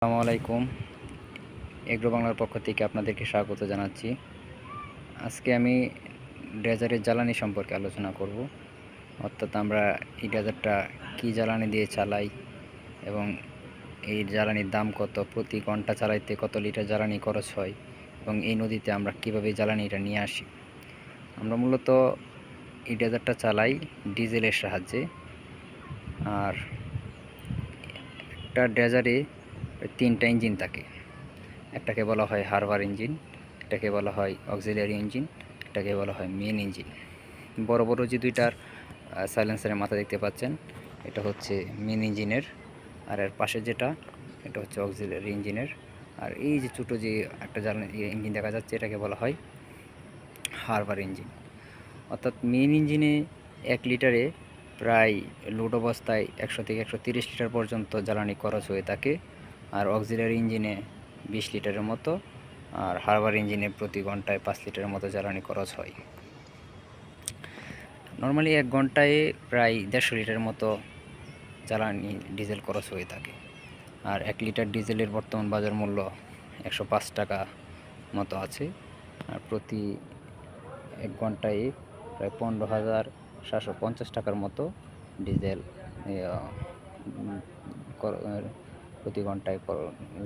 আসসালামু আলাইকুম। এগ্রো বাংলার পক্ষ থেকে আপনাদেরকে স্বাগত জানাচ্ছি। আজকে আমি ডেজার্টের জ্বালানি সম্পর্কে আলোচনা করব। অর্থাৎ আমরা এই ডেজার্টটা কী জ্বালানি দিয়ে চালাই এবং এই জ্বালানির দাম কত, প্রতি ঘন্টা চালাইতে কত লিটার জ্বালানি খরচ হয় এবং এই নদীতে আমরা কীভাবে জ্বালানিটা নিয়ে আসি। আমরা মূলত এই ডেজার্টটা চালাই ডিজেলের সাহায্যে। আর একটা ডেজারে 3টা ইঞ্জিন থাকে। একটাকে বলা হয় হারবার ইঞ্জিন, এটাকে বলা হয় অক্সিলিয়ারি ইঞ্জিন, এটাকে বলা হয় মেন ইঞ্জিন। বড় বড় যে দুইটার সাইলেন্সারের মাথা দেখতে পাচ্ছেন, এটা হচ্ছে মেন ইঞ্জিনের, আর এর পাশে যেটা, এটা হচ্ছে অক্সিলিয়ারি ইঞ্জিনের। আর এই যে ছোটো যে একটা জ্বালানি ইঞ্জিন দেখা যাচ্ছে, এটাকে বলা হয় হারবার ইঞ্জিন। অর্থাৎ মেন ইঞ্জিনে 1 লিটারে প্রায় লোড অবস্থায় 100 থেকে 130 লিটার পর্যন্ত জ্বালানি খরচ হয়ে থাকে। আর অক্সিলিয়ারি ইঞ্জিনে 20 লিটারের মতো, আর হারবার ইঞ্জিনে প্রতি ঘন্টায় 5 লিটারের মতো জ্বালানি খরচ হয়। নর্মালি 1 ঘন্টায় প্রায় 150 লিটারের মতো জ্বালানি ডিজেল খরচ হয়ে থাকে। আর 1 লিটার ডিজেলের বর্তমান বাজার মূল্য 105 টাকা মতো আছে। আর প্রতি 1 ঘন্টায় প্রায় 15,750 টাকার মতো ডিজেল প্রতি ঘন্টায়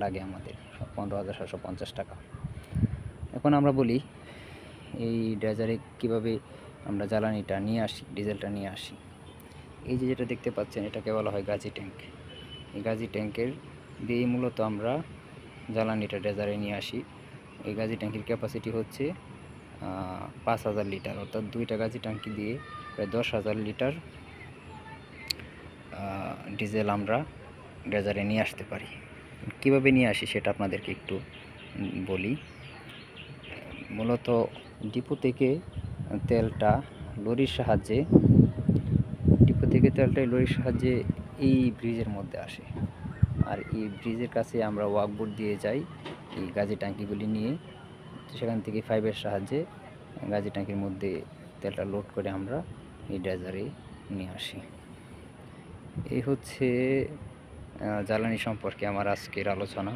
লাগে আমাদের, 15,750 টাকা। এখন আমরা বলি এই ডেজারে কীভাবে আমরা জ্বালানিটা নিয়ে আসি, ডিজেলটা নিয়ে আসি। এই যে যেটা দেখতে পাচ্ছেন, এটাকে বলা হয় গাজি ট্যাঙ্ক। এই গাজি ট্যাঙ্কের দিয়েই মূলত আমরা জ্বালানিটা ডেজারে নিয়ে আসি। এই গাজি ট্যাঙ্কের ক্যাপাসিটি হচ্ছে 5,000 লিটার, অর্থাৎ 2টা গাজি ট্যাঙ্কি দিয়ে প্রায় 10,000 লিটার ডিজেল আমরা ডেজারে নিয়ে আসতে পারি। কীভাবে নিয়ে আসি সেটা আপনাদেরকে একটু বলি। মূলত ডিপো থেকে তেলটা লরির সাহায্যে এই ব্রিজের মধ্যে আসে। আর এই ব্রিজের কাছে আমরা ওয়াকবোর্ড দিয়ে যাই এই গাজি ট্যাঙ্কিগুলি নিয়ে। সেখান থেকে পাইপের সাহায্যে গাজি ট্যাঙ্কির মধ্যে তেলটা লোড করে আমরা এই ডেজারে নিয়ে আসি। এই হচ্ছে জ্বালানি সম্পর্কে আমার আজকের আলোচনা।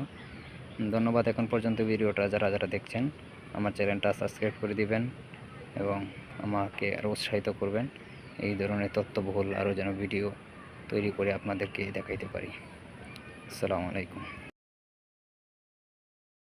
ধন্যবাদ এখন পর্যন্ত ভিডিওটা যারা দেখছেন। আমার চ্যানেলটা সাবস্ক্রাইব করে দিবেন এবং আমাকে আরও উৎসাহিত করবেন এই ধরনের তথ্যবহুল আরও যেন ভিডিও তৈরি করে আপনাদেরকে দেখাইতে পারি। আসসালামু আলাইকুম।